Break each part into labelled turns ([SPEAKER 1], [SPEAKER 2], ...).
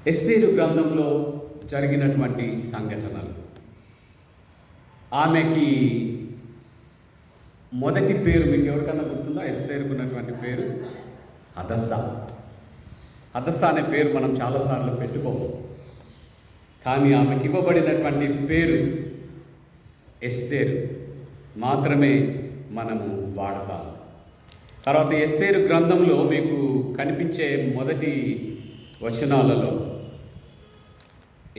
[SPEAKER 1] ఎస్తేరు గ్రంథంలో జరిగినటువంటి సంఘటనలు. ఆమెకి మొదటి పేరు మీకు ఎవరికన్నా గుర్తుందా? ఎస్తేరుకు ఉన్నటువంటి పేరు హదస్సా. హదస్సా అనే పేరు మనం చాలాసార్లు పెట్టుకోము, కానీ ఆమెకి ఇవ్వబడినటువంటి పేరు ఎస్తేరు మాత్రమే మనము వాడతాం. తర్వాత ఎస్తేరు గ్రంథంలో మీకు కనిపించే మొదటి వచనాలలో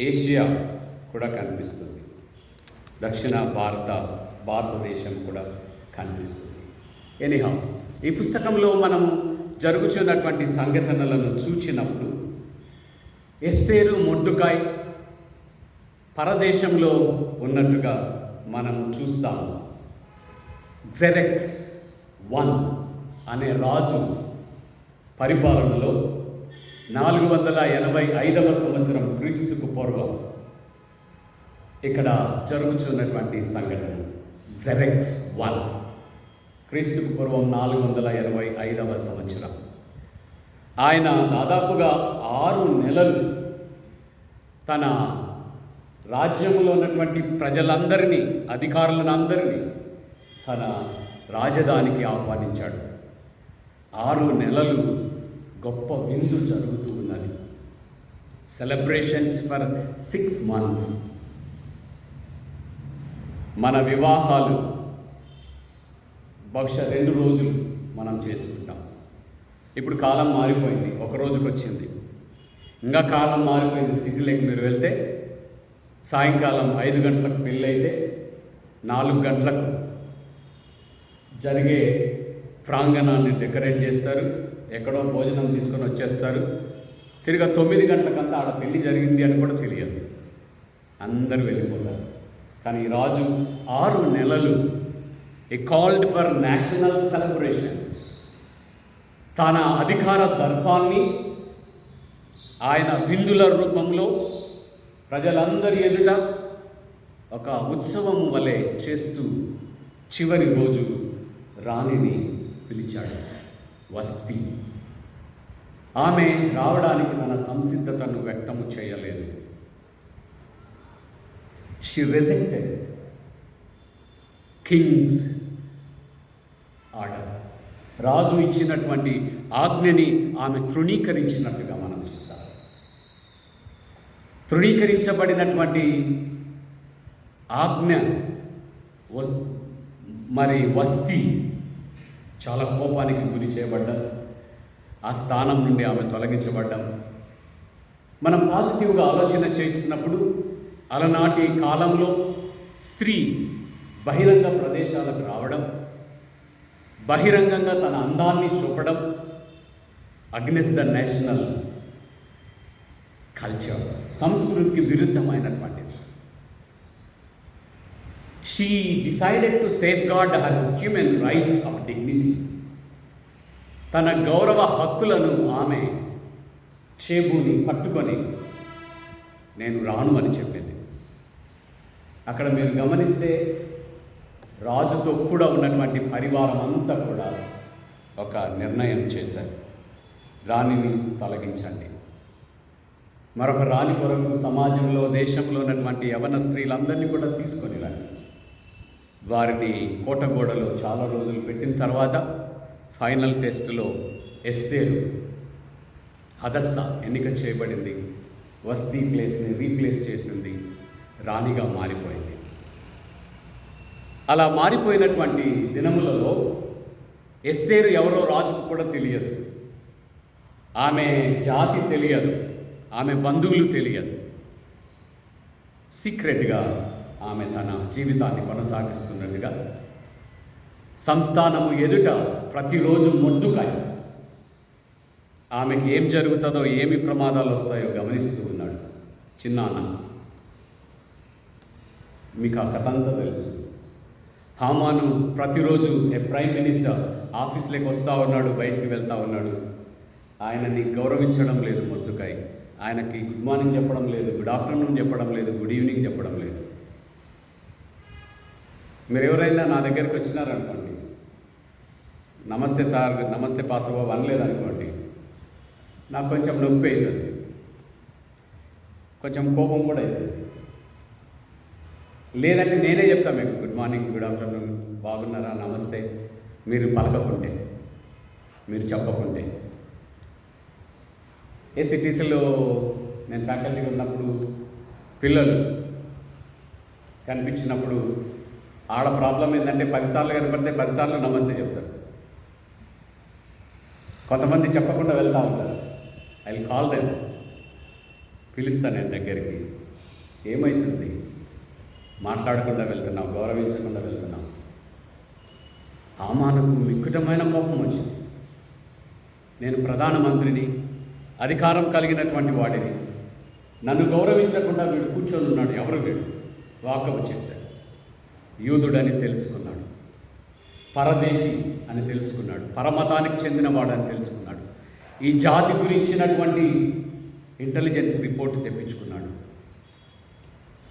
[SPEAKER 1] ఏషియా కూడా కనిపిస్తుంది, దక్షిణ భారతదేశం కూడా కనిపిస్తుంది. ఎనీహౌ, ఈ పుస్తకంలో మనము జరుగుతున్నటువంటి సంఘటనలను చూచినప్పుడు ఎస్తేరు మొర్దెకై పరదేశంలో ఉన్నట్టుగా మనము చూస్తాము. జెరెక్స్ I అనే రాజు పరిపాలనలో 485వ సంవత్సరం క్రీస్తుకు పూర్వం ఇక్కడ జరుగుతున్నటువంటి సంఘటన జెరెక్స్ I, క్రీస్తుకు పూర్వం 485వ సంవత్సరం. ఆయన దాదాపుగా 6 నెలలు తన రాజ్యంలో ఉన్నటువంటి ప్రజలందరినీ, అధికారులను అందరినీ తన రాజధానికి ఆహ్వానించాడు. 6 నెలలు గొప్ప విందు జరుగుతూ ఉన్నది. Celebrations for 6 months. మన వివాహాలు బహుశా 2 రోజులు మనం చేసుకుంటాం. ఇప్పుడు కాలం మారిపోయింది, ఒక రోజుకి వచ్చింది. ఇంకా కాలం మారిపోయింది. సిటీలోకి మీరు వెళ్తే సాయంకాలం 5 గంటలకు పెళ్ళి అయితే 4 గంటలకు జరిగే ప్రాంగణాన్ని డెకరేట్ చేస్తారు, ఎక్కడో భోజనం తీసుకొని వచ్చేస్తారు. తిరిగి 9 గంటలకంతా ఆడ పెళ్ళి జరిగింది అని కూడా తెలియదు, అందరూ వెళ్ళిపోతారు. కానీ రాజు 6 నెలలు he called for national celebrations. తన అధికార దర్పాన్ని ఆయన విందుల రూపంలో ప్రజలందరి ఎదుట ఒక ఉత్సవం వలె చేస్తూ చివరి రోజు రాణిని పిలిచాడు, వస్తీ. ఆమె రావడానికి తన సంసిద్ధతను వ్యక్తము చేయలేదు. She rejected king's order. రాజు ఇచ్చినటువంటి ఆజ్ఞని ఆమె తృణీకరించినట్టుగా మనం చూస్తాం. తృణీకరించబడినటువంటి ఆజ్ఞ మరి వస్తీ చాలా కోపానికి గురి చేయబడ్డం, ఆ స్థానం నుండి ఆమె తొలగించబడ్డం. మనం పాజిటివ్గా ఆలోచన చేసినప్పుడు అలనాటి కాలంలో స్త్రీ బహిరంగ ప్రదేశాలకు రావడం, బహిరంగంగా తన అందాన్ని చూపడం అగ్నెస్ట్ ద నేషనల్ కల్చర్, సంస్కృతికి విరుద్ధమైనటువంటిది. She decided to safeguard her human rights of dignity. తన గౌరవ హక్కులను ఆమె చేబూని పట్టుకొని నేను రాను అని చెప్పింది. అక్కడ మీరు గమనిస్తే రాజుతో కూడా ఉన్నటువంటి పరివారం అంతా కూడా ఒక నిర్ణయం చేశారు, రాణిని తొలగించండి. మరొక రాణి కొరకు సమాజంలో, దేశంలో ఉన్నటువంటి యవన స్త్రీలందరినీ కూడా తీసుకొని రండి. వారిని కోటగోడలో చాలా రోజులు పెట్టిన తర్వాత ఫైనల్ టెస్టులో ఎస్తేరు హదస్సా ఎన్నిక చేయబడింది. వస్తీ ప్లేస్ని రీప్లేస్ చేసింది, రాణిగా మారిపోయింది. అలా మారిపోయినటువంటి దినములలో ఎస్తేరు ఎవరో రాజుకు కూడా తెలియదు, ఆమె జాతి తెలియదు, ఆమె బంధువులు తెలియదు. సీక్రెట్గా ఆమె తన జీవితాన్ని కొనసాగిస్తున్నట్టుగా సంస్థానము ఎదుట ప్రతిరోజు మొర్దెకై ఆమెకి ఏం జరుగుతుందో, ఏమి ప్రమాదాలు వస్తాయో గమనిస్తూ ఉన్నాడు. చిన్నాన్న, మీకు ఆ కథ అంతా తెలుసు. హామాను ప్రతిరోజు ప్రైమ్ మినిస్టర్ ఆఫీస్లోకి వస్తూ ఉన్నాడు, బయటికి వెళ్తూ ఉన్నాడు. ఆయనని గౌరవించడం లేదు మొర్దెకై. ఆయనకి గుడ్ మార్నింగ్ చెప్పడం లేదు, గుడ్ ఆఫ్టర్నూన్ చెప్పడం లేదు, గుడ్ ఈవినింగ్ చెప్పడం లేదు. మీరు ఎవరైనా నా దగ్గరికి వచ్చినారనుకోండి, నమస్తే సార్, నమస్తే పాస్టర్ బాబు అనలేదనుకోండి, నాకు కొంచెం నొప్పి అవుతుంది. కొంచెం కోపం కూడా అవుతుంది. లేదంటే నేనే చెప్తాను మీకు గుడ్ మార్నింగ్, గుడ్ ఆఫ్టర్నూన్, బాగున్నారా, నమస్తే, మీరు పలకకుంటే, మీరు చెప్పకుంటే. ఏ సిటీస్లో నేను ఫ్యాకల్టీగా ఉన్నప్పుడు పిల్లలు కనిపించినప్పుడు ఆడ ప్రాబ్లం ఏంటంటే 10 సార్లు కనపడితే 10 సార్లు నమస్తే చెప్తారు. కొంతమంది చెప్పకుండా వెళ్తూ ఉంటారు. ఐ విల్ కాల్ దెమ్, పిలుస్తాను నేను దగ్గరికి. ఏమవుతుంది, మాట్లాడకుండా వెళ్తున్నావు, గౌరవించకుండా వెళ్తున్నావు. హామానుకు మిక్కుటమైన కోపం వచ్చింది. నేను ప్రధానమంత్రిని, అధికారం కలిగినటువంటి వాడిని, నన్ను గౌరవించకుండా వీడు కూర్చొని ఉన్నాడు, ఎవరు వీడు? వాకపు చేశాడు. యూదుడని తెలుసుకున్నాడు, పరదేశి అని తెలుసుకున్నాడు, పరమతానికి చెందినవాడని తెలుసుకున్నాడు. ఈ జాతి గురించినటువంటి ఇంటెలిజెన్స్ రిపోర్ట్ తెప్పించుకున్నాడు.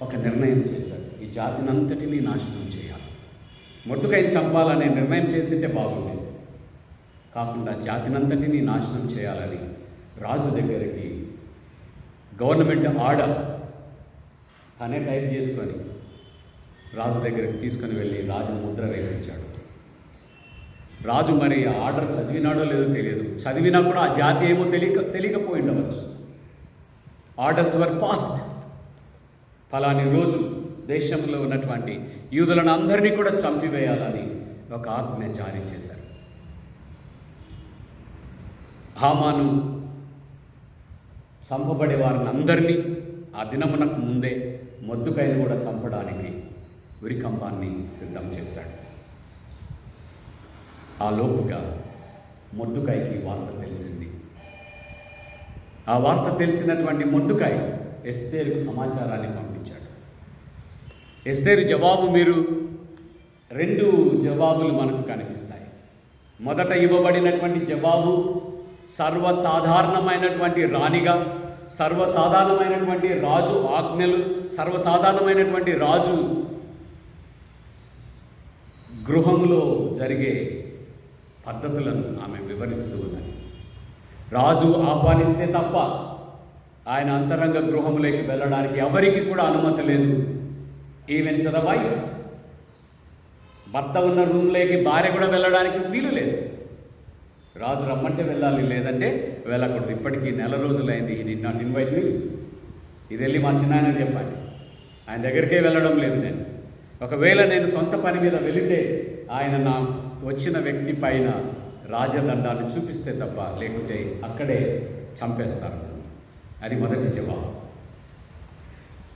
[SPEAKER 1] ఒక నిర్ణయం చేశాడు, ఈ జాతినంతటినీ నాశనం చేయాలి. మొర్దెకైని చంపాలనే నిర్ణయం చేసింటే బాగుండేది. కాకుండా జాతినంతటినీ నాశనం చేయాలని రాజు దగ్గరికి గవర్నమెంట్ ఆర్డర్ తనే టైప్ చేసుకొని రాజు దగ్గరికి తీసుకొని వెళ్ళి రాజు ముద్ర వేయించాడు. రాజు మరి ఆ ఆర్డర్ చదివినాడో లేదో తెలియదు. చదివినా కూడా ఆ జాతి ఏమో తెలియకపోయి ఉండవచ్చు. ఆర్డర్స్ వర్ పాస్డ్. ఫలాని రోజు దేశంలో ఉన్నటువంటి యూదులను అందరినీ కూడా చంపివేయాలని ఒక ఆజ్ఞ జారీ చేశారు. హామాను చంపబడే వారిని అందరినీ ఆ దినమునకు ముందే మొర్దెకైని కూడా చంపడానికి ఉరికంబాన్ని సిద్ధం చేశాడు. ఆ లోపుగా మొర్దెకైకి వార్త తెలిసింది. ఆ వార్త తెలిసినటువంటి మొర్దెకై ఎస్తేరుకు సమాచారాన్ని పంపించాడు. ఎస్తేరు జవాబు, మీరు 2 జవాబులు మనకు కనిపిస్తాయి. మొదట ఇవ్వబడినటువంటి జవాబు సర్వసాధారణమైనటువంటి రాణిగా, సర్వసాధారణమైనటువంటి రాజు ఆజ్ఞలు, సర్వసాధారణమైనటువంటి రాజు గృహంలో జరిగే పద్ధతులను ఆమె వివరిస్తూ ఉన్నది. రాజు ఆహ్వానిస్తే తప్ప ఆయన అంతరంగ గృహంలోకి వెళ్ళడానికి ఎవరికి కూడా అనుమతి లేదు. ఈవెన్ టు ద వైఫ్, భర్త ఉన్న రూమ్లోకి భార్య కూడా వెళ్ళడానికి వీలు లేదు. రాజు రమ్మంటే వెళ్ళాలి, లేదంటే వెళ్ళకూడదు. ఇప్పటికీ 1 నెల రోజులైంది. ఈ డిడ్ నాట్ ఇన్వైట్ మీ. ఇది వెళ్ళి మా చిన్నాయన చెప్పాలి, ఆయన దగ్గరికే వెళ్ళడం లేదు నేను. ఒకవేళ నేను సొంత పని మీద వెళితే ఆయన నా వచ్చిన వ్యక్తి పైన రాజదండాన్ని చూపిస్తే తప్ప, లేకుంటే అక్కడే చంపేస్తారు. అది మొదటి జవాబు.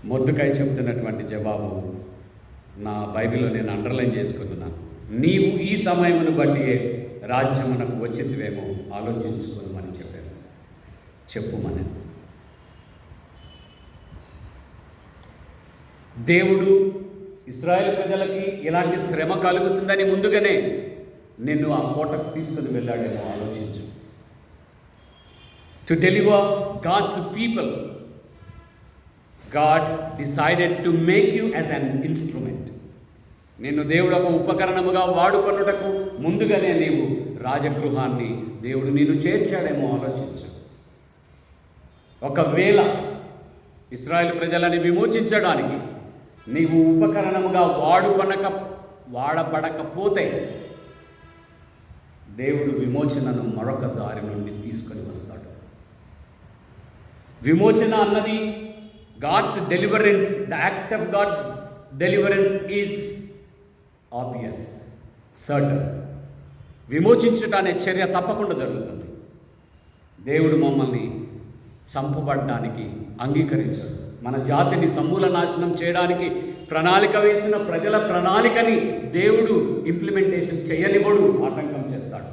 [SPEAKER 1] మొర్దెకై చెప్తున్నటువంటి జవాబు నా బైబిల్లో నేను అండర్లైన్ చేసుకుంటున్నాను. నీవు ఈ సమయమును బట్టి రాజ్యమునకు వచ్చిందివేమో ఆలోచించుకోమని చెప్పాను. చెప్పుమని. దేవుడు ఇశ్రాయేల్ ప్రజలకి ఇలాంటి శ్రమ కలుగుతుందని ముందుగానే నిన్ను ఆ కోటకు తీసుకుని వెళ్ళాడేమో ఆలోచించు. To deliver god's people, god decided to make you as an instrument. నిన్ను దేవుడు ఒక ఉపకరణముగా వాడుకొనుటకు ముందుగానే నీవు రాజగృహాన్ని దేవుడు నిన్ను చేర్చాడేమో ఆలోచించు. ఒకవేళ ఇశ్రాయేల్ ప్రజలని విమోచించడానికి నీవు ఉపకరణముగా వాడబడకపోతే దేవుడు విమోచనను మరొక దారి నుండి తీసుకొని వస్తాడు. విమోచన అన్నది God's deliverance, the act of God's deliverance is obvious, certain. విమోచించుట అనే చర్య తప్పకుండా జరుగుతుంది. దేవుడు మమ్మల్ని చంపబడ్డానికి అంగీకరించాడు. మన జాతిని సమూల నాశనం చేయడానికి ప్రణాళిక వేసిన ప్రజల ప్రణాళికని దేవుడు ఇంప్లిమెంటేషన్ చేయనివ్వడు, ఆటంకం చేస్తాడు.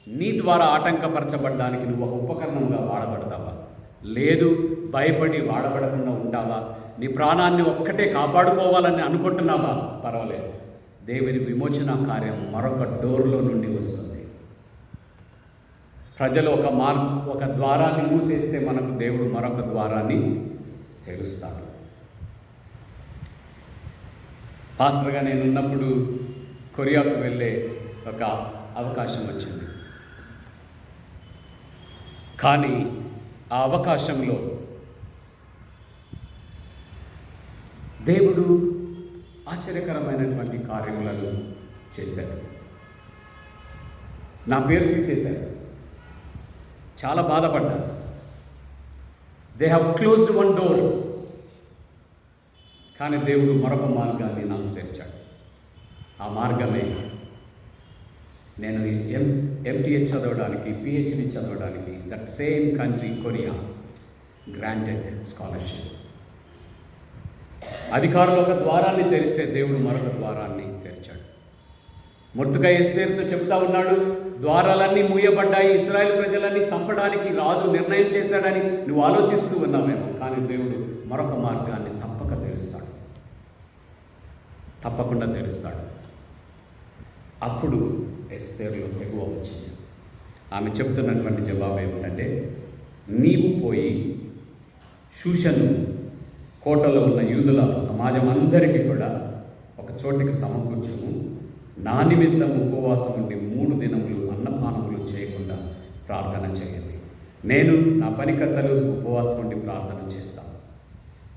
[SPEAKER 1] నీ ద్వారా ఆటంకపరచబడ్డానికి నువ్వు ఒక ఉపకరణంగా వాడబడతావా? లేదు, భయపడి వాడబడకుండా ఉంటావా? నీ ప్రాణాన్ని ఒక్కటే కాపాడుకోవాలని అనుకుంటున్నావా? పర్వాలేదు, దేవుని విమోచన కార్యం మరొక డోర్లో నుండి వస్తుంది. ప్రజలు ఒక ద్వారాన్ని మూసేస్తే మనకు దేవుడు మరొక ద్వారాన్ని తెరుస్తాడు. పాస్టర్గా నేను ఉన్నప్పుడు కొరియాకు వెళ్ళే ఒక అవకాశం వచ్చింది. కానీ ఆ అవకాశంలో దేవుడు ఆశ్చర్యకరమైనటువంటి కార్యములను చేశాడు. నా పేరు తీసేశాడు. చాలా బాధపడ్డాను. They have closed one door. కానీ దేవుడు మరొక మార్గాన్ని నాకు తెరిచాడు. ఆ మార్గమే నేను MTH చదవడానికి, PhD చదవడానికి that same country Korea granted scholarship. అధికారులు ఒక ద్వారాన్ని తెరిస్తే దేవుడు మరొక ద్వారాన్ని తెరిచాడు. మొర్దెకై ఎస్తేరుతో చెబుతా ఉన్నాడు, ద్వారాలన్నీ మూయబడ్డాయి, ఇశ్రాయేలు ప్రజలన్నీ చంపడానికి రాజు నిర్ణయం చేశాడని నువ్వు ఆలోచిస్తూ ఉన్నావేమో. కానీ దేవుడు మరొక మార్గాన్ని తప్పక తెరుస్తాడు, తప్పకుండా తెరుస్తాడు. అప్పుడు ఎస్తేరులో తెగువ వచ్చింది. ఆమె చెబుతున్నటువంటి జవాబు ఏమిటంటే, నీవు పోయి షూషను కోటలో ఉన్న యూదుల సమాజం అందరికీ కూడా ఒక చోటికి సమకూర్చుము. నా నిమిత్తం ఉపవాసం ఉండి 3 దినములు అన్నపానములు చేయకుండా ప్రార్థన చేయండి. నేను నా పనికర్తలు ఉపవాసం ఉండి ప్రార్థన చేస్తాను.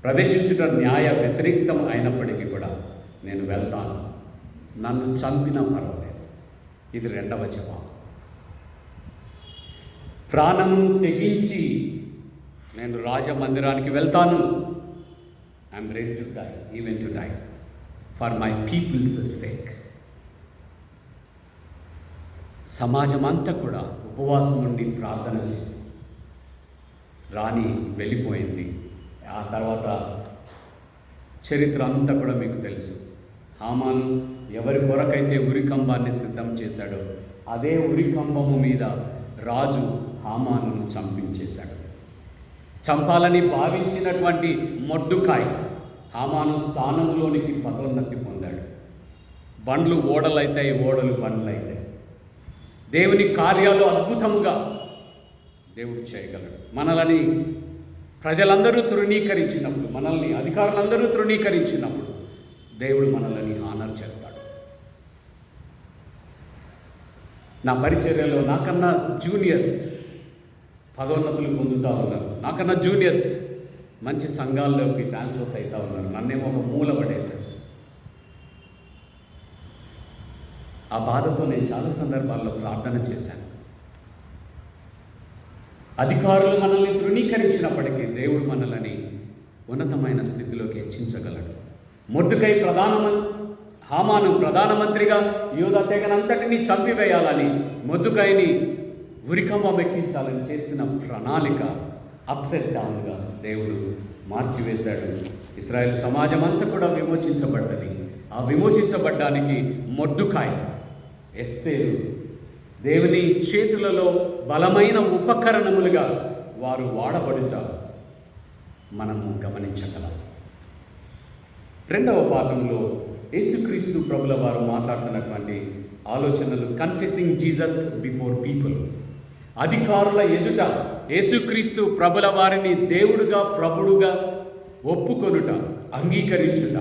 [SPEAKER 1] ప్రవేశించుట న్యాయ వ్యతిరేక్తం అయినప్పటికీ కూడా నేను వెళ్తాను. నన్ను చంపినా పర్వాలేదు. ఇది 2వ జవాబు. ప్రాణమును తెగించి నేను రాజమందిరానికి వెళ్తాను. I'm ready to die, even to die for my people's sake. సమాజం అంతా కూడా ఉపవాసం నుండి ప్రార్థన చేసి రాణి వెళ్ళిపోయింది. ఆ తర్వాత చరిత్ర అంతా కూడా మీకు తెలుసు. హామాను ఎవరి కొరకైతే ఉరికంబాన్ని సిద్ధం చేశాడో అదే ఉరికంబము మీద రాజు హామానును చంపించేశాడు. చంపాలని భావించినటువంటి మొర్దెకై హామాను స్థానంలోనికి పదోన్నతి పొందాడు. బండ్లు ఓడలైతాయి, ఓడలు బండ్లు అవుతాయి. దేవుని కార్యాలు అద్భుతముగా దేవుడు చేయగలడు. మనల్ని ప్రజలందరూ తృణీకరించినప్పుడు, మనల్ని అధికారులందరూ తృణీకరించినప్పుడు దేవుడు మనల్ని ఆనర్ చేస్తాడు. నా పరిచర్యలో నాకన్నా జూనియర్స్ పదోన్నతులు పొందుతూ ఉన్నారు. నాకన్నా జూనియర్స్ మంచి సంఘాల్లోకి ట్రాన్స్ఫర్స్ అవుతూ ఉన్నారు. నన్నేమో ఒక మూల పడేశారు. ఆ బాధతో నేను చాలా సందర్భాల్లో ప్రార్థన చేశాను. అధికారులు మనల్ని తృణీకరించినప్పటికీ దేవుడు మనల్ని ఉన్నతమైన స్థితిలోకి హెచ్చించగలడు. మొర్దెకై హామాను ప్రధానమంత్రిగా యూదా తెగనంతటిని చంపివేయాలని, మొర్దెకైని ఉరికంబం ఎక్కించాలని చేసిన ప్రణాళిక అప్సెట్ డౌన్గా దేవుడు మార్చివేశాడు. ఇశ్రాయేల్ సమాజం అంతా కూడా విమోచించబడ్డది. ఆ విమోచించబడ్డానికి మొర్దెకై, ఎస్తేరు దేవుని చేతులలో బలమైన ఉపకరణములుగా వారు వాడబడుట మనము గమనించగలం. 2వ పాఠంలో యేసుక్రీస్తు ప్రభుల వారు మాట్లాడుతున్నటువంటి ఆలోచనలు కన్ఫెసింగ్ జీసస్ బిఫోర్ పీపుల్. అధికారుల ఎదుట యేసుక్రీస్తు ప్రభుల వారిని దేవుడుగా ప్రభుడుగా ఒప్పుకొనుట, అంగీకరించుట,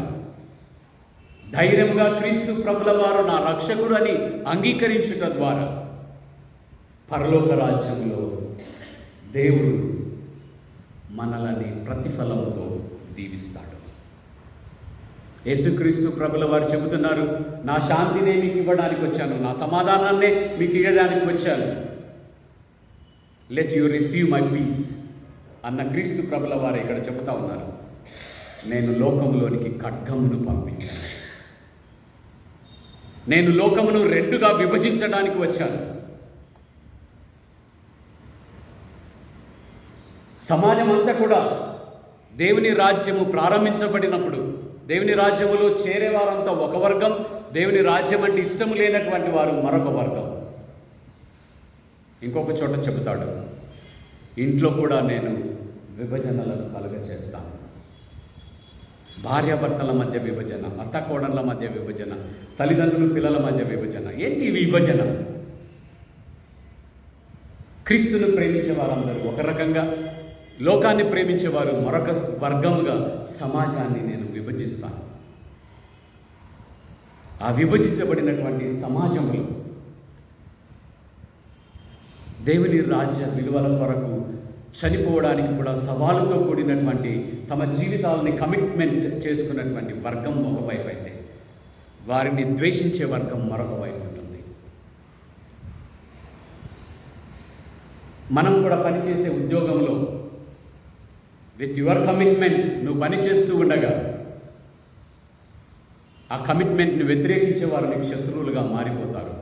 [SPEAKER 1] ధైర్యంగా క్రీస్తు ప్రభుల వారు నా రక్షకుడు అని అంగీకరించుట ద్వారా పరలోక రాజ్యంలో దేవుడు మనల్ని ప్రతిఫలంతో దీవిస్తాడు. యేసుక్రీస్తు ప్రభుల వారు చెబుతున్నారు, నా శాంతినే మీకు ఇవ్వడానికి వచ్చాను, నా సమాధానాన్నే మీకు ఇవ్వడానికి వచ్చాను. Let you receive my peace అన్న క్రీస్తు ప్రభుల వారు ఇక్కడ చెబుతా ఉన్నారు, నేను లోకములోనికి ఖడ్గమును పంపించాను, నేను లోకమును 2గా విభజించడానికి వచ్చాను. సమాజం అంతా కూడా దేవుని రాజ్యము ప్రారంభించబడినప్పుడు దేవుని రాజ్యములో చేరేవారంతా ఒక వర్గం, దేవుని రాజ్యం అంటే ఇష్టం లేనటువంటి వారు మరొక వర్గం. ఇంకొక చోట చెబుతాడు, ఇంట్లో కూడా నేను విభజనలను కలుగచేస్తాను. భార్యాభర్తల మధ్య విభజన, అత్త కోడళ్ళ మధ్య విభజన, తల్లిదండ్రులు పిల్లల మధ్య విభజన. ఏంటి విభజన? క్రీస్తును ప్రేమించే వారందరూ ఒక రకంగా, లోకాన్ని ప్రేమించేవారు మరొక వర్గముగా సమాజాన్ని నేను విభజిస్తాను. ఆ విభజించబడినటువంటి సమాజంలో దేవుని రాజ్య విలువల కొరకు చనిపోవడానికి కూడా సవాలుతో కూడినటువంటి తమ జీవితాలని కమిట్మెంట్ చేసుకున్నటువంటి వర్గం ఒకవైపు అయితే, వారిని ద్వేషించే వర్గం మరొక వైపు ఉంటుంది. మనం కూడా పనిచేసే ఉద్యోగంలో విత్ యువర్ కమిట్మెంట్ నువ్వు పని చేస్తూ ఉండగా ఆ కమిట్మెంట్ని వ్యతిరేకించే వారు నీకు శత్రువులుగా మారిపోతారు.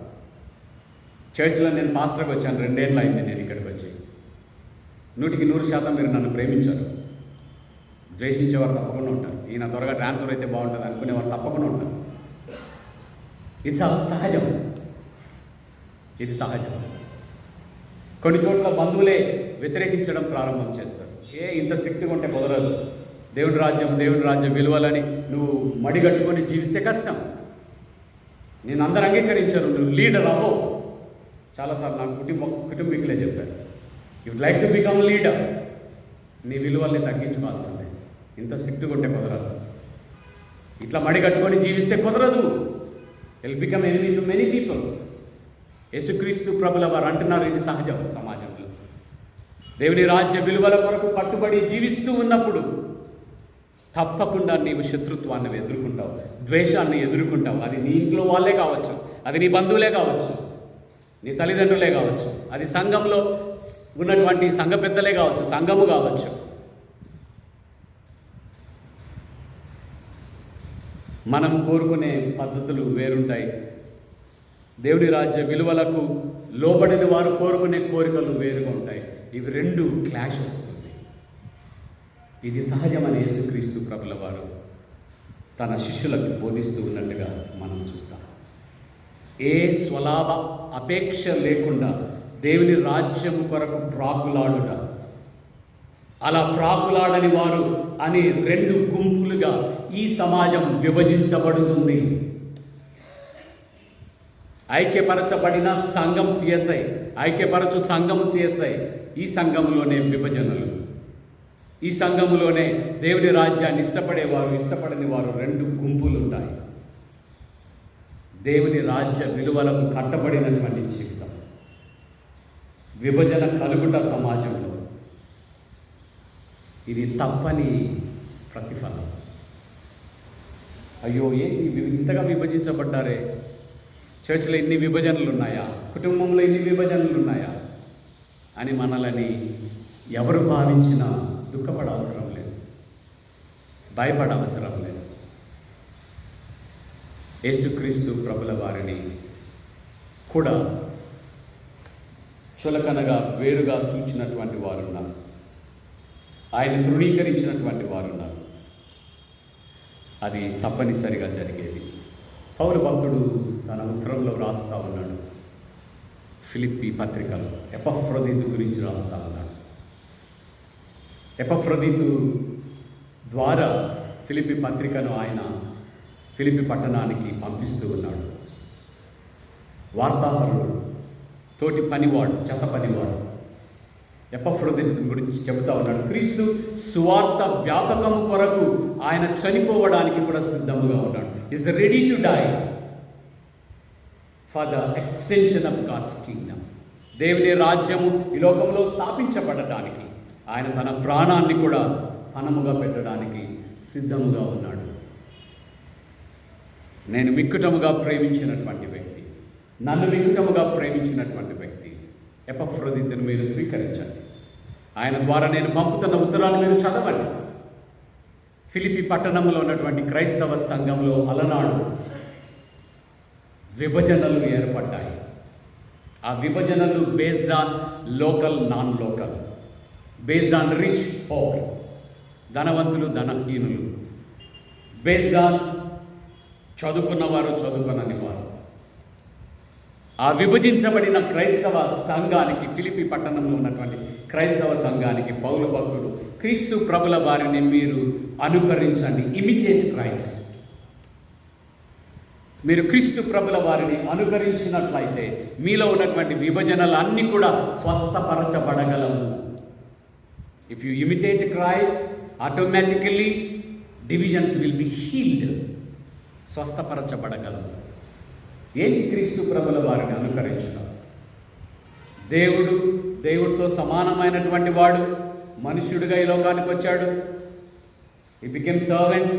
[SPEAKER 1] చర్చ్లో నేను పాస్టర్గా వచ్చాను, 2 ఏళ్ళు అయింది నేను ఇక్కడికి వచ్చి. 100% మీరు నన్ను ప్రేమించారు. ద్వేషించేవారు తప్పకుండా ఉంటారు. ఈయన త్వరగా ట్రాన్స్ఫర్ అయితే బాగుంటుంది అనుకునేవారు తప్పకుండా ఉంటారు. ఇది చాలా సహజం. ఇది సహజం. కొన్ని చోట్ల బంధువులే వ్యతిరేకించడం ప్రారంభం చేస్తారు. ఇంత స్ట్రిక్ట్గా ఉంటే కుదరదు, దేవుడి రాజ్యం విలువలని నువ్వు మడిగట్టుకొని జీవిస్తే కష్టం. నేను అందరూ అంగీకరించారు, నువ్వు లీడర్ అవ్వో. చాలాసార్లు నాకు కుటుంబీకులే చెప్పారు, you would like to become leader, నీ విలువల్ని తగ్గించుకోవాల్సిందే. ఇంత స్ట్రిక్ట్గా ఉంటే కుదరదు, ఇట్లా మడిగట్టుకొని జీవిస్తే కుదరదు. Will become enemy to many people. యేసుక్రీస్తు ప్రభుల వారు అంటున్నారు, ఇది సహజం సమాజంలో. దేవుని రాజ్య విలువల కొరకు కట్టుబడి జీవిస్తూ ఉన్నప్పుడు తప్పకుండా నీవు శత్రుత్వాన్ని ఎదుర్కొంటావు, ద్వేషాన్ని ఎదుర్కొంటావు. అది నీ ఇంట్లో వాళ్ళే కావచ్చు, అది నీ బంధువులే కావచ్చు, నీ తల్లిదండ్రులే కావచ్చు, అది సంఘంలో ఉన్నటువంటి సంఘ పెద్దలే కావచ్చు, సంఘము కావచ్చు. మనం కోరుకునే పద్ధతులు వేరుంటాయి. దేవుడి రాజ్య విలువలకు లోబడిన వారు కోరుకునే కోరికలు వేరుగా ఉంటాయి. ఇవి 2 క్లాష్ వస్తుంది. ఇది సహజమని యేసుక్రీస్తు ప్రభుల వారు తన శిష్యులకు బోధిస్తూ ఉన్నట్టుగా మనం చూస్తాం. ఏ స్వలాభ అపేక్ష లేకుండా దేవుని రాజ్యము కొరకు ప్రాకులాడుట, అలా ప్రాకులాడని వారు అని 2 గుంపులుగా ఈ సమాజం విభజించబడుతుంది. ఐక్యపరచబడిన సంఘం సిఎస్ఐ, ఐక్యపరచు సంఘం సిఎస్ఐ, ఈ సంఘంలోనే విభజనలు, ఈ సంఘంలోనే దేవుని రాజ్యాన్ని ఇష్టపడేవారు, ఇష్టపడని వారు 2 గుంపులు ఉంటాయి. దేవుని రాజ్య విలువలకు కట్టబడినటువంటి జీవితం, విభజన కలుగుట సమాజంలో ఇది తప్పని ప్రతిఫలం. అయ్యో ఏంటి ఇంతగా విభజించబడ్డారే, చర్చిలో ఇన్ని విభజనలు ఉన్నాయా, కుటుంబంలో ఇన్ని విభజనలు ఉన్నాయా అని మనలని ఎవరు భావించినా దుఃఖపడవసరం లేదు, భయపడవసరం లేదు. యేసుక్రీస్తు ప్రభుల వారిని కూడా చులకనగా వేరుగా చూచినటువంటి వారున్నారు, ఆయన తృణీకరించినటువంటి వారున్నారు. అది తప్పనిసరిగా జరిగేది. పౌలు భక్తుడు తన ఉత్తరంలో రాస్తా ఉన్నాడు, ఫిలిప్పీ పత్రికలో ఎపఫ్రొదితు గురించి రాస్తా ఉన్నాడు. ఎపఫ్రొదితు ద్వారా ఫిలిప్పీ పత్రికను ఆయన ఫిలిప్పీ పట్టణానికి పంపిస్తూ ఉన్నాడు. వార్తాహరుడు, తోటి పనివాడు, జత పనివాడు ఎపఫ్రొదితు గురించి చెబుతా ఉన్నాడు. క్రీస్తు సువార్త వ్యాపకము కొరకు ఆయన చనిపోవడానికి కూడా సిద్ధముగా ఉన్నాడు. Is ready to die for the extension of God's kingdom. దేవుని రాజ్యము ఈ లోకంలో స్థాపించబడటానికి ఆయన తన ప్రాణాన్ని కూడా పణముగా పెట్టడానికి సిద్ధముగా ఉన్నాడు. నేను మిక్కుటముగా ప్రేమించినటువంటి వ్యక్తి, నన్ను మిక్కుటముగా ప్రేమించినటువంటి వ్యక్తి ఎపఫ్రొదితును మీరు స్వీకరించండి. ఆయన ద్వారా నేను పంపుతున్న ఉత్తరాన్ని మీరు చదవండి. ఫిలిప్పీ పట్టణంలో ఉన్నటువంటి క్రైస్తవ సంఘంలో అలనాడు విభజనలు ఏర్పడ్డాయి. ఆ విభజనలు based on local, non local, based on rich power, ధనవంతులు ధనహీనులు, బేస్డ్ ఆన్ చదువుకున్నవారు చదువుకునని వారు. ఆ విభజించబడిన క్రైస్తవ సంఘానికి, ఫిలిప్పీ పట్టణంలో ఉన్నటువంటి క్రైస్తవ సంఘానికి పౌలు భక్తుడు క్రీస్తు ప్రభుల వారిని మీరు అనుకరించండి, ఇమిటేట్ క్రైస్ట్. మీరు క్రీస్తు ప్రభుల వారిని అనుకరించినట్లయితే మీలో ఉన్నటువంటి విభజనలు అన్నీ కూడా స్వస్థపరచబడగలవు. If you imitate Christ, automatically divisions will be healed. స్వస్థపరచబడగలవు. ఏంటి క్రీస్తు ప్రభుల వారిని అనుకరించడం? దేవుడు దేవుడితో సమానమైనటువంటి వాడు మనుష్యుడిగా ఈ లోకానికి వచ్చాడు. హీ బికెమ్ సర్వెంట్,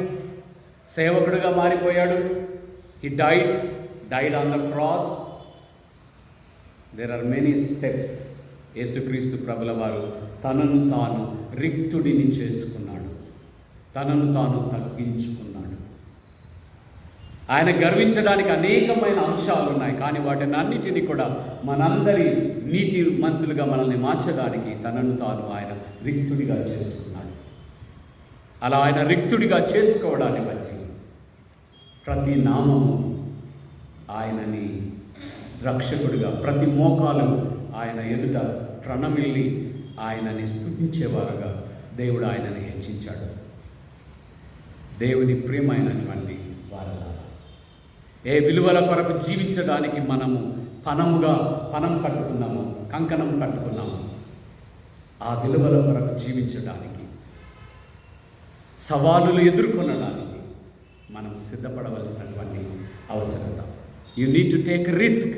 [SPEAKER 1] సేవకుడిగా మారిపోయాడు. He died on the cross. There are many steps. యేసుక్రీస్తు ప్రభుల వారు తనను తాను రిక్తుడిని చేసుకున్నాడు, తనను తాను తగ్గించుకున్నాడు. ఆయన గర్వించడానికి అనేకమైన అంశాలు ఉన్నాయి, కానీ వాటిని అన్నిటినీ కూడా మనందరి నీతిమంతులుగా మనల్ని మార్చడానికి తనను తాను ఆయన రిక్తుడిగా చేసుకున్నాడు. అలా ఆయన రిక్తుడిగా చేసుకోవడాన్ని బట్టి ప్రతి నామము ఆయనని రక్షకుడిగా, ప్రతి మోకాలు ఆయన ఎదుట ప్రణమిల్లి ఆయనని స్తుతించేవారుగా దేవుడు ఆయనని హెచ్చించాడు. దేవుని ప్రియమైనటువంటి వారలారా, ఏ విలువల కొరకు జీవించడానికి మనము పనం కట్టుకున్నాము, కంకణం కట్టుకున్నాము, ఆ విలువల కొరకు జీవించడానికి, సవాలులు ఎదుర్కొనడానికి మనం సిద్ధపడవలసినటువంటి అవసరత. You need to take risk.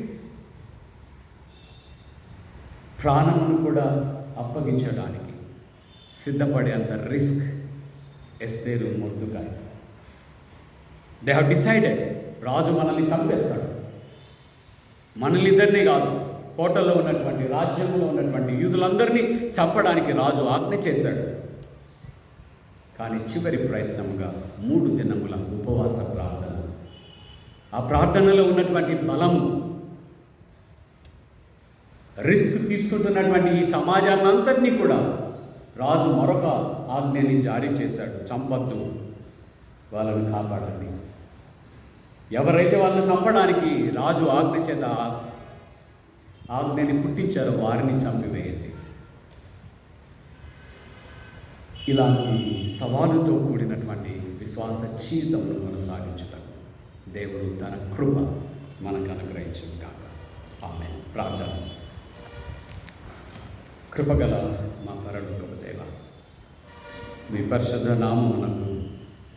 [SPEAKER 1] ప్రాణమును కూడా అప్పగించడానికి సిద్ధపడేంత risk Esther, Mordecai. They have decided, రాజు మనల్ని చంపేస్తాడు. మనల్ని ఇద్దరినే కాదు, కోటలో ఉన్నటువంటి, రాజ్యంలో ఉన్నటువంటి యూదులందరినీ చంపడానికి రాజు ఆజ్ఞ చేశాడు. కానీ చివరి ప్రయత్నముగా 3 దినముల ఉపవాస ప్రార్థన, ఆ ప్రార్థనలో ఉన్నటువంటి బలము, రిస్క్ తీసుకుంటున్నటువంటి ఈ సమాజాన్ని అంతటినీ కూడా రాజు మరొక ఆజ్ఞని జారీ చేశాడు. చంపొద్దు, వాళ్ళని కాపాడండి. ఎవరైతే వాళ్ళని చంపడానికి రాజు ఆజ్ఞ చేత ఆజ్ఞని పుట్టించారో వారిని చంపివేయండి. ఇలాంటి సవాలుతో కూడినటువంటి విశ్వాస జీవితంలో కొనసాగించడం దేవుడు తన కృప మనకు అనుగ్రహించును గాక. ఆమేన్. ప్రార్థన. కృపగల మా పరలోకపు దేవా, మీ పరిశుద్ధ నామమునకు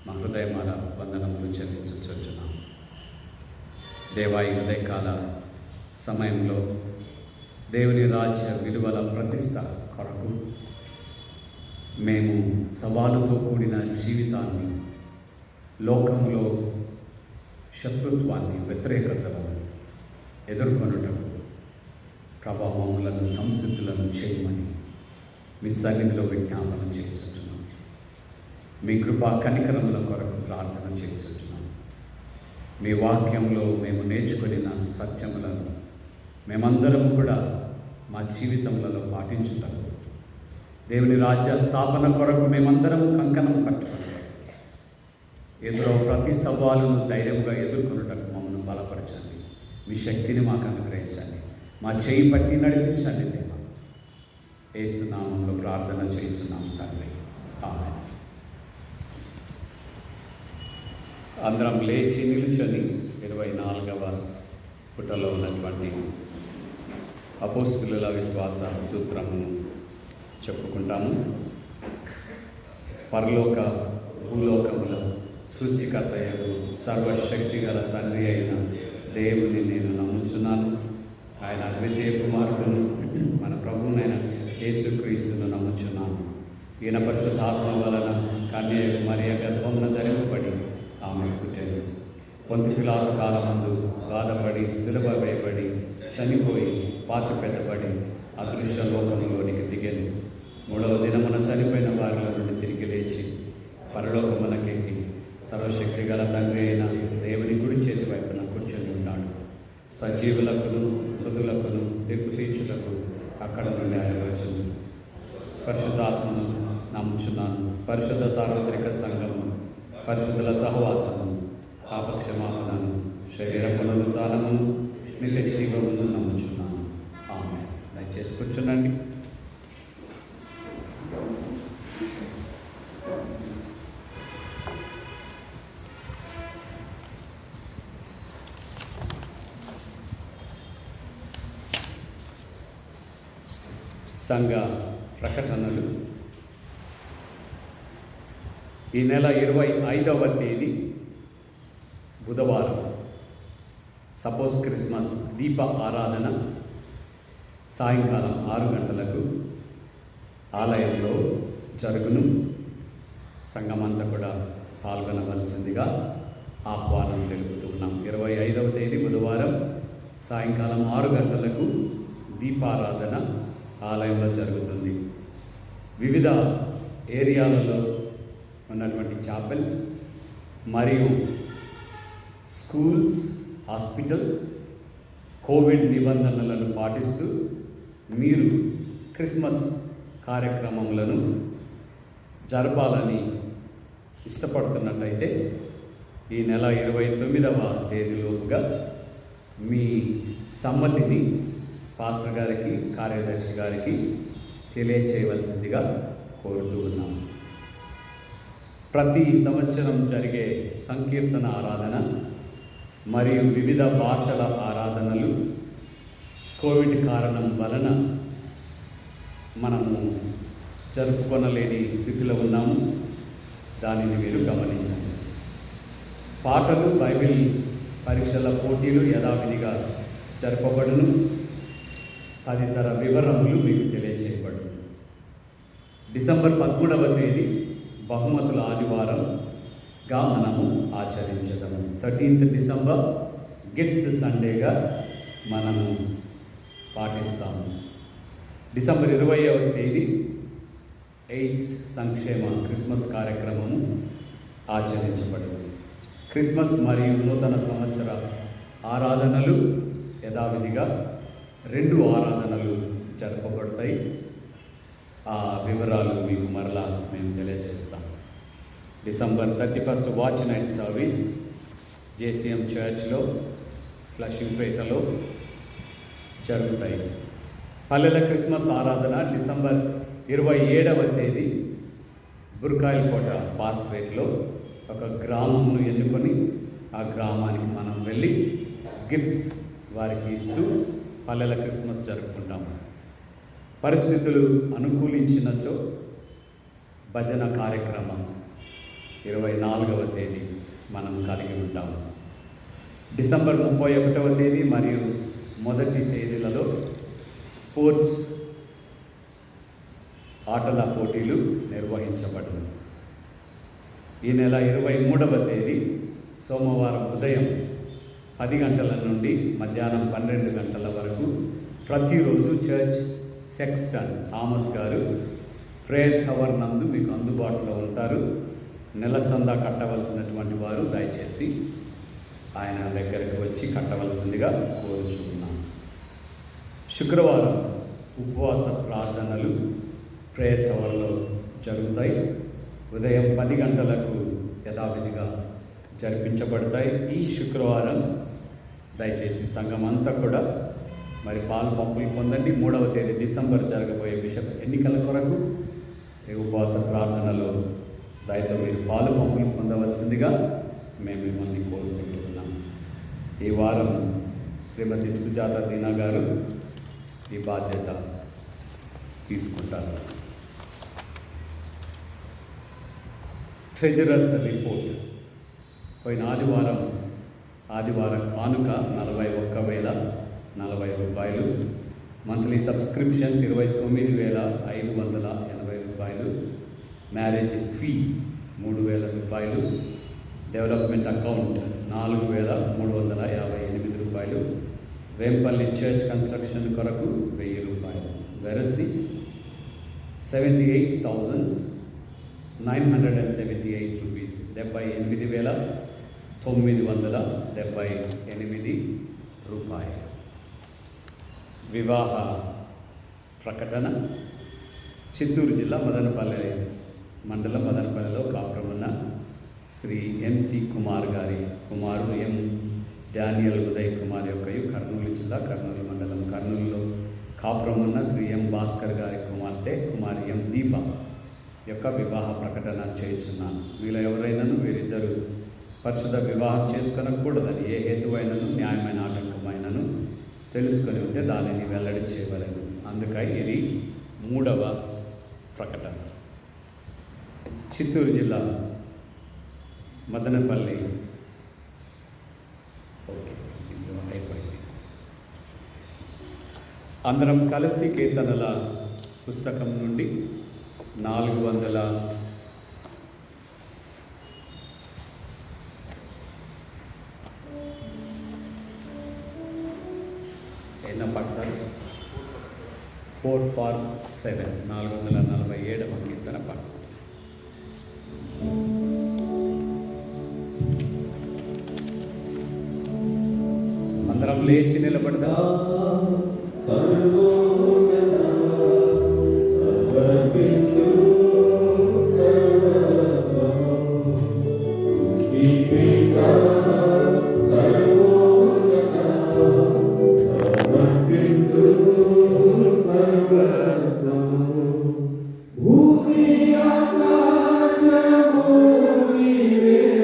[SPEAKER 1] మా హృదయమాల వందనములు చెల్లించుచున్నాము. దేవా, ఈ ఉదయకాల సమయంలో దేవుని రాజ్య విలువల ప్రతిష్ట కొరకు మేము సవాలుతో కూడిన జీవితాన్ని, లోకంలో శత్రుత్వాన్ని, వ్యతిరేకతలను ఎదుర్కొనుటకు ప్రభావములను, సంసిద్ధులను చేయమని మీ సన్నిధిలో విజ్ఞాపన చేయించుతున్నాం. మీ కృపా కనికరముల కొరకు ప్రార్థన చేయించుతున్నాం. మీ వాక్యంలో మేము నేర్చుకున్న సత్యములను మేమందరం కూడా మా జీవితములలో పాటించుటకు, దేవుని రాజ్య స్థాపన కొరకు మేమందరం కంకణం కట్టుకుంటాం. ఎదురో ప్రతి సవాలును ధైర్యంగా ఎదుర్కొనుటకు మమ్మల్ని బలపరచండి. మీ శక్తిని మాకు అనుగ్రహించండి. మా చేయి పట్టి నడిపించండి దేవా. యేసు నామములో ప్రార్థన చేయించున్నాము తండ్రి. ఆమేన్. అందరం లేచి నిలుచొని 24వ పుటలో ఉన్నటువంటి అపోస్తుల విశ్వాస సూత్రమును చెప్పుకుంటాము. పరలోక భూలోకముల సృష్టికర్తయగు సర్వశక్తి గల తండ్రి అయిన దేవుని నేను నమ్ముచున్నాను. ఆయన అద్వితీయ కుమారుడును మన ప్రభువునైన యేసుక్రీస్తును నమ్ముచున్నాను. ఈయన పరిశుద్ధాత్మ వలన కన్య మరియ గర్భమున ధరింపబడి ఆమె పుట్టెను. పొంతి పిలాతు కాలమందు బాధపడి, సిలువ వేయబడి, చనిపోయి, పాతి పెట్టబడి అదృశ్య లోకములోనికి దిగెను. 3వ దినమున చనిపోయిన వారిలో నుండి తిరిగి లేచి పరలోకమునకెక్కి సర్వశక్తి గల తండ్రి అయిన దేవుని కుడి చేతి వైపున కూర్చొని ఉన్నాడు. సజీవులకును మృతులకును తీర్పు తీర్చుటకు అక్కడ నుండి ఆయన వచ్చును. పరిశుద్ధాత్మను నమ్ముచున్నాను. పరిశుద్ధ సార్వత్రిక సంఘము, పరిశుద్ధుల సహవాసము, పాపక్షమాపణను, శరీర పునరుద్ధానమును, నిత్య జీవమును నమ్ముచున్నాను. ఆమేన్. దయచేసి కూర్చునండి. సంఘ ప్రకటనలు. ఈ నెల 25వ తేదీ బుధవారం సపోజ్ క్రిస్మస్ దీప ఆరాధన సాయంకాలం 6 గంటలకు ఆలయంలో జరుగును. సంఘమంతా కూడా పాల్గొనవలసిందిగా ఆహ్వానం తెలుపుతున్నాం. 25వ తేదీ బుధవారం సాయంకాలం 6 గంటలకు దీపారాధన ఆలయంలో జరుగుతుంది. వివిధ ఏరియాలలో ఉన్నటువంటి చాపెల్స్ మరియు స్కూల్స్, హాస్పిటల్ కోవిడ్ నిబంధనలను పాటిస్తూ మీరు క్రిస్మస్ కార్యక్రమములను జరపాలని ఇష్టపడుతున్నట్టయితే ఈ నెల 29వ తేదీలోపుగా మీ సమ్మతిని పాస్టర్ గారికి, కార్యదర్శి గారికి తెలియచేయవలసిందిగా కోరుతూ ఉన్నాం. ప్రతి సంవత్సరం జరిగే సంకీర్తన ఆరాధన మరియు వివిధ భాషల ఆరాధనలు కోవిడ్ కారణం వలన మనము జరుపుకొనలేని స్థితిలో ఉన్నాము. దానిని మీరు గమనించండి. పాటలు, బైబిల్ పరీక్షల పోటీలు యథావిధిగా జరపబడును. తదితర వివరములు మీకు తెలియచేయబడును. డిసెంబర్ 13వ తేదీ బహుమతుల ఆదివారంగా మనము ఆచరించదము. 13th డిసెంబర్ గిఫ్ట్స్ సండేగా మనము పాటిస్తాము. డిసెంబర్ 20వ తేదీ ఎయిడ్స్ సంక్షేమ క్రిస్మస్ కార్యక్రమము ఆచరించబడును. క్రిస్మస్ మరియు నూతన సంవత్సర ఆరాధనలు యథావిధిగా 2 ఆరాధనలు జరపబడతాయి. ఆ వివరాలు మీకు మరలా మేము తెలియజేస్తాం. December 31 watch night service JCM చర్చ్లో ఫ్లషింగ్పేటలో జరుగుతాయి. పల్లెల క్రిస్మస్ ఆరాధన డిసెంబర్ 27వ తేదీ బుర్కాయలకోట పాస్వేట్లో ఒక గ్రామమును ఎన్నుకొని ఆ గ్రామానికి మనం వెళ్ళి గిఫ్ట్స్ వారికి ఇస్తూ పల్లెల క్రిస్మస్ జరుపుకుంటాము. పరిస్థితులు అనుకూలించినచో భజన కార్యక్రమం 24వ తేదీ మనం కలిగి ఉంటాము. డిసెంబర్ 31వ తేదీ మరియు 1వ తేదీలలో స్పోర్ట్స్ ఆటల పోటీలు నిర్వహించబడును. ఈ నెల 23వ తేదీ సోమవారం ఉదయం 10 గంటల నుండి మధ్యాహ్నం 12 గంటల వరకు ప్రతిరోజు చర్చ్ సెక్స్టన్ థామస్ గారు ప్రేయర్ టవర్ నందు మీకు అందుబాటులో ఉంటారు. నెల చందా కట్టవలసినటువంటి వారు దయచేసి ఆయన దగ్గరికి వచ్చి కట్టవలసిందిగా కోరుచున్నాను. శుక్రవారం ఉపవాస ప్రార్థనలు ప్రేయర్ టవర్లో జరుగుతాయి. ఉదయం 10 గంటలకు యథావిధిగా జరిపించబడతాయి. ఈ శుక్రవారం దయచేసి సంఘం అంతా కూడా మరి పాలు పంపులు పొందండి. 3వ తేదీ డిసెంబర్ జరగబోయే బిషప్ ఎన్నికల కొరకు ఈ ఉపవాస ప్రార్థనలో దయతో మీరు పాలు పంపులు పొందవలసిందిగా మేము మిమ్మల్ని కోరుకుంటున్నాం. ఈ వారం శ్రీమతి సుజాత దీనా గారు ఈ బాధ్యత తీసుకుంటారు. ట్రెజరర్స్ రిపోర్ట్ పోయిన ఆదివారం కానుక 41,040 రూపాయలు. మంత్లీ సబ్స్క్రిప్షన్స్ 29,580 రూపాయలు. మ్యారేజ్ ఫీ 3,000 రూపాయలు. డెవలప్మెంట్ అకౌంట్ 4,358 రూపాయలు. వేంపల్లి చర్చ్ కన్స్ట్రక్షన్ కొరకు 1,000 రూపాయలు. వెరసి 78,978 రూపీస్. 78,978 రూపాయలు. వివాహ ప్రకటన చిత్తూరు జిల్లా మదనపల్లె మండలం మదనపల్లెలో కాపురమున్న శ్రీ ఎంసి కుమార్ గారి కుమారుడు ఎం డానియల్ ఉదయ్ కుమార్ యొక్కయు కర్నూలు జిల్లా కర్నూలు మండలం కర్నూలులో కాపురమున్న శ్రీ ఎం భాస్కర్ గారి కుమార్తె కుమారి ఎం దీప యొక్క వివాహ ప్రకటన చేస్తున్నాను. వీళ్ళ ఎవరైనాను వీరిద్దరూ పరిశుద్ధ వివాహం చేసుకొనకూడదని ఏ హేతువైనను న్యాయమైన ఆటంకమైనను తెలుసుకొని ఉంటే దానిని వెల్లడి చేయవలెను. అందుకై ఇది 3వ ప్రకటన. చిత్తూరు జిల్లా మదనపల్లి. ఓకే, అయిపోయింది. అందరం కలిసి కీర్తనల పుస్తకం నుండి 400 ఎన్న పాడతారు 447 447వ కీర్తన పాట. అందరం లేచి నిలబడదాం.